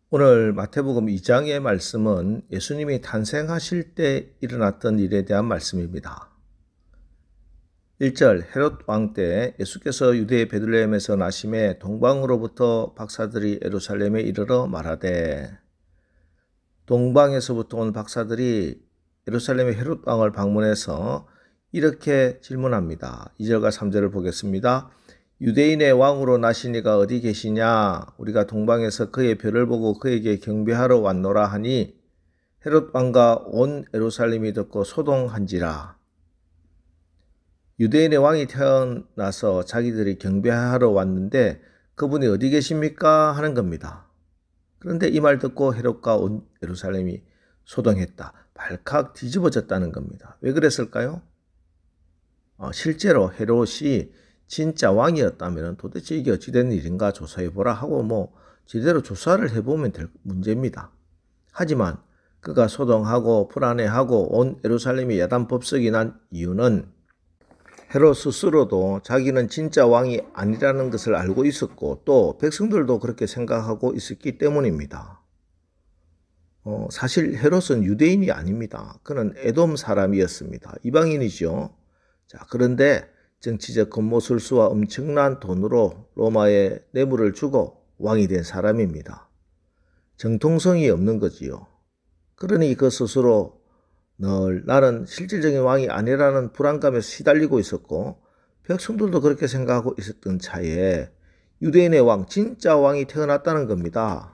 오늘 마태복음 2장의 말씀은 예수님이 탄생하실 때 일어났던 일에 대한 말씀입니다. 1절 헤롯 왕 때 예수께서 유대의 베들레헴에서 나심에 동방으로부터 박사들이 예루살렘에 이르러 말하되, 동방에서부터 온 박사들이 예루살렘의 헤롯 왕을 방문해서 이렇게 질문합니다. 2절과 3절을 보겠습니다. 유대인의 왕으로 나시니가 어디 계시냐? 우리가 동방에서 그의 별을 보고 그에게 경배하러 왔노라 하니 헤롯 왕과 온 예루살렘이 듣고 소동한지라. 유대인의 왕이 태어나서 자기들이 경배하러 왔는데 그분이 어디 계십니까? 하는 겁니다. 그런데 이 말 듣고 헤롯과 온 예루살렘이 소동했다. 발칵 뒤집어졌다는 겁니다. 왜 그랬을까요? 실제로 헤롯이 진짜 왕이었다면 도대체 이게 어찌 된 일인가 조사해보라 하고 제대로 조사를 해보면 될 문제입니다. 하지만 그가 소동하고 불안해하고 온 예루살렘이 야단법석이 난 이유는 헤롯 스스로도 자기는 진짜 왕이 아니라는 것을 알고 있었고 또 백성들도 그렇게 생각하고 있었기 때문입니다. 사실 헤롯은 유대인이 아닙니다. 그는 에돔 사람이었습니다. 이방인이죠. 자, 그런데 정치적 겉모술수와 엄청난 돈으로 로마에 뇌물을 주고 왕이 된 사람입니다. 정통성이 없는 거지요. 그러니 그 스스로 늘 나는 실질적인 왕이 아니라는 불안감에 시달리고 있었고 백성들도 그렇게 생각하고 있었던 차에 유대인의 왕, 진짜 왕이 태어났다는 겁니다.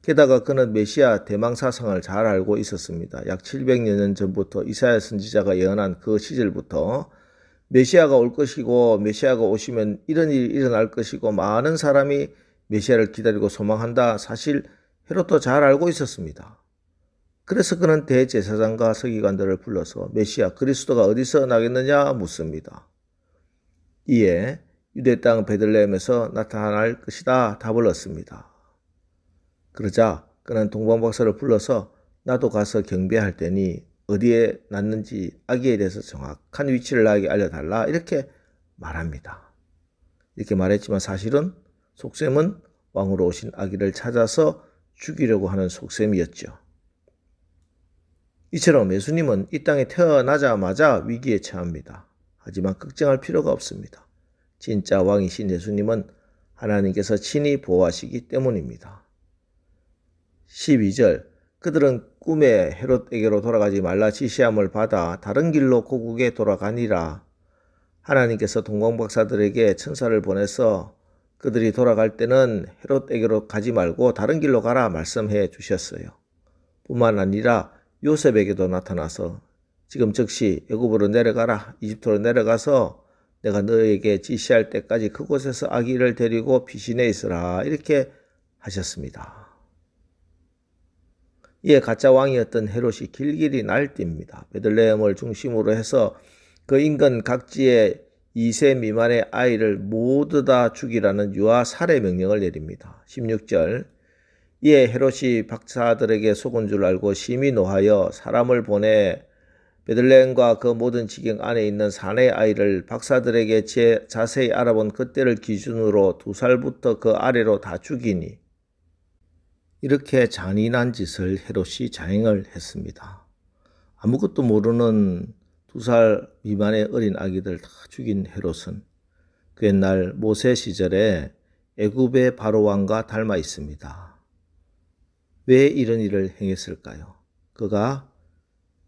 게다가 그는 메시아 대망사상을 잘 알고 있었습니다. 약 700여 년 전부터 이사야 선지자가 예언한 그 시절부터 메시아가 올 것이고 메시아가 오시면 이런 일이 일어날 것이고 많은 사람이 메시아를 기다리고 소망한다. 사실 헤롯도 잘 알고 있었습니다. 그래서 그는 대제사장과 서기관들을 불러서 메시아 그리스도가 어디서 나겠느냐 묻습니다. 이에 유대 땅 베들레헴에서 나타날 것이다 답을 얻습니다. 그러자 그는 동방박사를 불러서 나도 가서 경배할 테니 어디에 났는지 아기에 대해서 정확한 위치를 나에게 알려달라 이렇게 말합니다. 이렇게 말했지만 사실은 속셈은 왕으로 오신 아기를 찾아서 죽이려고 하는 속셈이었죠. 이처럼 예수님은 이 땅에 태어나자마자 위기에 처합니다. 하지만 걱정할 필요가 없습니다. 진짜 왕이신 예수님은 하나님께서 친히 보호하시기 때문입니다. 12절 그들은 꿈에 헤롯에게로 돌아가지 말라 지시함을 받아 다른 길로 고국에 돌아가니라. 하나님께서 동방박사들에게 천사를 보내서 그들이 돌아갈 때는 헤롯에게로 가지 말고 다른 길로 가라 말씀해 주셨어요. 뿐만 아니라 요셉에게도 나타나서 지금 즉시 애굽으로 내려가라. 이집트로 내려가서 내가 너에게 지시할 때까지 그곳에서 아기를 데리고 피신해 있으라. 이렇게 하셨습니다. 이에 가짜 왕이었던 헤롯이 길길이 날뜁니다. 베들레헴을 중심으로 해서 그 인근 각지의 2세 미만의 아이를 모두 다 죽이라는 유아 살해 명령을 내립니다. 16절 이에 헤롯이 박사들에게 속은 줄 알고 심히 노하여 사람을 보내 베들레헴과 그 모든 지경 안에 있는 사내 아이를 박사들에게 자세히 알아본 그때를 기준으로 2살부터 그 아래로 다 죽이니 이렇게 잔인한 짓을 헤롯이 자행을 했습니다. 아무것도 모르는 2살 미만의 어린 아기들 다 죽인 헤롯은 그 옛날 모세 시절에 애굽의 바로왕과 닮아 있습니다. 왜 이런 일을 행했을까요? 그가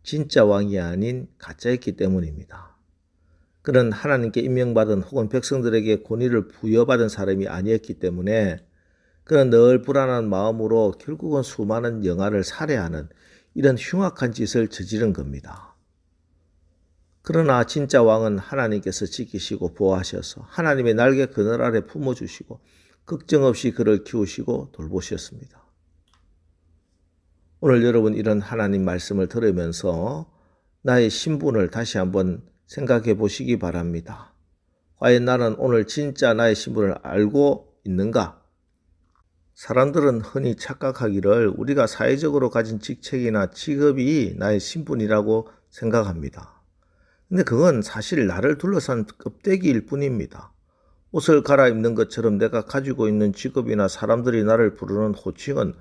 진짜 왕이 아닌 가짜였기 때문입니다. 그는 하나님께 임명받은 혹은 백성들에게 권위를 부여받은 사람이 아니었기 때문에 그는 늘 불안한 마음으로 결국은 수많은 영아를 살해하는 이런 흉악한 짓을 저지른 겁니다. 그러나 진짜 왕은 하나님께서 지키시고 보호하셔서 하나님의 날개 그늘 아래 품어주시고 걱정 없이 그를 키우시고 돌보셨습니다. 오늘 여러분 이런 하나님 말씀을 들으면서 나의 신분을 다시 한번 생각해 보시기 바랍니다. 과연 나는 오늘 진짜 나의 신분을 알고 있는가? 사람들은 흔히 착각하기를 우리가 사회적으로 가진 직책이나 직업이 나의 신분이라고 생각합니다. 근데 그건 사실 나를 둘러싼 껍데기일 뿐입니다. 옷을 갈아입는 것처럼 내가 가지고 있는 직업이나 사람들이 나를 부르는 호칭은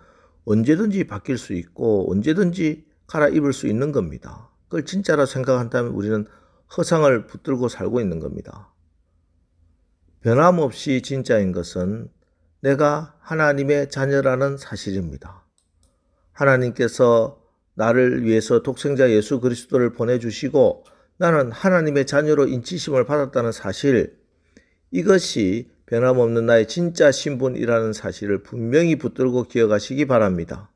언제든지 바뀔 수 있고 언제든지 갈아입을 수 있는 겁니다. 그걸 진짜로 생각한다면 우리는 허상을 붙들고 살고 있는 겁니다. 변함없이 진짜인 것은 내가 하나님의 자녀라는 사실입니다. 하나님께서 나를 위해서 독생자 예수 그리스도를 보내주시고 나는 하나님의 자녀로 인치심을 받았다는 사실, 이것이 변함없는 나의 진짜 신분이라는 사실을 분명히 붙들고 기억하시기 바랍니다.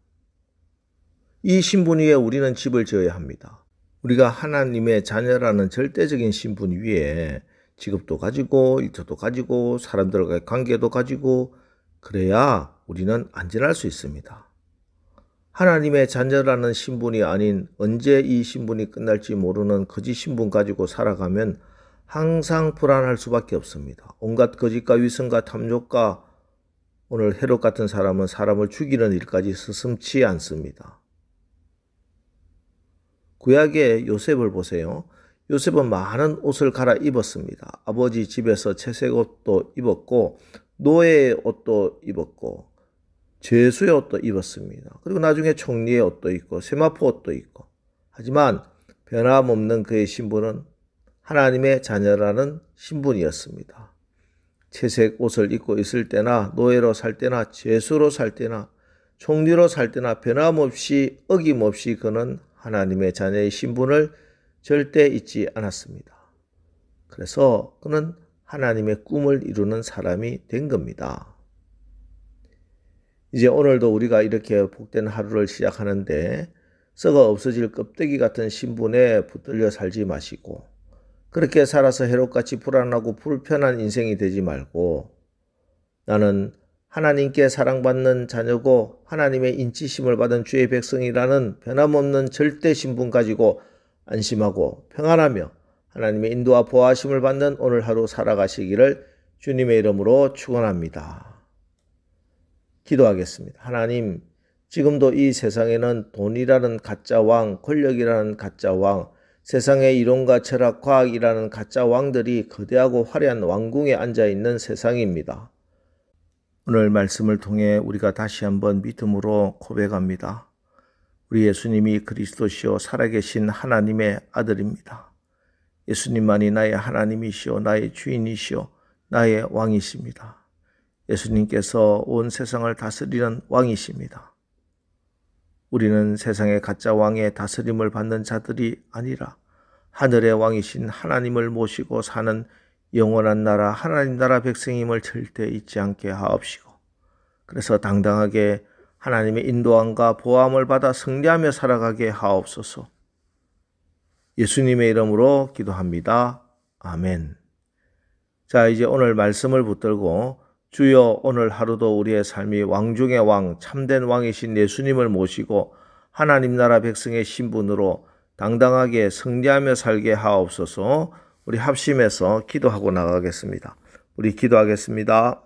이 신분 위에 우리는 집을 지어야 합니다. 우리가 하나님의 자녀라는 절대적인 신분 위에 직업도 가지고 일터도 가지고 사람들과의 관계도 가지고 그래야 우리는 안전할 수 있습니다. 하나님의 자녀라는 신분이 아닌 언제 이 신분이 끝날지 모르는 거짓 신분 가지고 살아가면 항상 불안할 수밖에 없습니다. 온갖 거짓과 위선과 탐욕과 오늘 헤롯 같은 사람은 사람을 죽이는 일까지 서슴지 않습니다. 구약의 요셉을 보세요. 요셉은 많은 옷을 갈아입었습니다. 아버지 집에서 채색 옷도 입었고 노예의 옷도 입었고 죄수의 옷도 입었습니다. 그리고 나중에 총리의 옷도 입고 세마포 옷도 입고, 하지만 변함없는 그의 신분은 하나님의 자녀라는 신분이었습니다. 채색 옷을 입고 있을 때나 노예로 살 때나 죄수로 살 때나 총리로 살 때나 변함없이 어김없이 그는 하나님의 자녀의 신분을 절대 잊지 않았습니다. 그래서 그는 하나님의 꿈을 이루는 사람이 된 겁니다. 이제 오늘도 우리가 이렇게 복된 하루를 시작하는데 썩어 없어질 껍데기 같은 신분에 붙들려 살지 마시고 그렇게 살아서 헤롯같이 불안하고 불편한 인생이 되지 말고 나는 하나님께 사랑받는 자녀고 하나님의 인치심을 받은 주의 백성이라는 변함없는 절대 신분 가지고 안심하고 평안하며 하나님의 인도와 보호하심을 받는 오늘 하루 살아가시기를 주님의 이름으로 축원합니다. 기도하겠습니다. 하나님, 지금도 이 세상에는 돈이라는 가짜 왕, 권력이라는 가짜 왕, 세상의 이론과 철학, 과학이라는 가짜 왕들이 거대하고 화려한 왕궁에 앉아있는 세상입니다. 오늘 말씀을 통해 우리가 다시 한번 믿음으로 고백합니다. 우리 예수님이 그리스도시요 살아계신 하나님의 아들입니다. 예수님만이 나의 하나님이시요 나의 주인이시요 나의 왕이십니다. 예수님께서 온 세상을 다스리는 왕이십니다. 우리는 세상의 가짜 왕의 다스림을 받는 자들이 아니라 하늘의 왕이신 하나님을 모시고 사는 영원한 나라 하나님 나라 백성임을 절대 잊지 않게 하옵시고 그래서 당당하게 하나님의 인도함과 보호함을 받아 승리하며 살아가게 하옵소서. 예수님의 이름으로 기도합니다. 아멘. 자, 이제 오늘 말씀을 붙들고 주여 오늘 하루도 우리의 삶이 왕 중의 왕, 참된 왕이신 예수님을 모시고 하나님 나라 백성의 신분으로 당당하게 승리하며 살게 하옵소서. 우리 합심해서 기도하고 나가겠습니다. 우리 기도하겠습니다.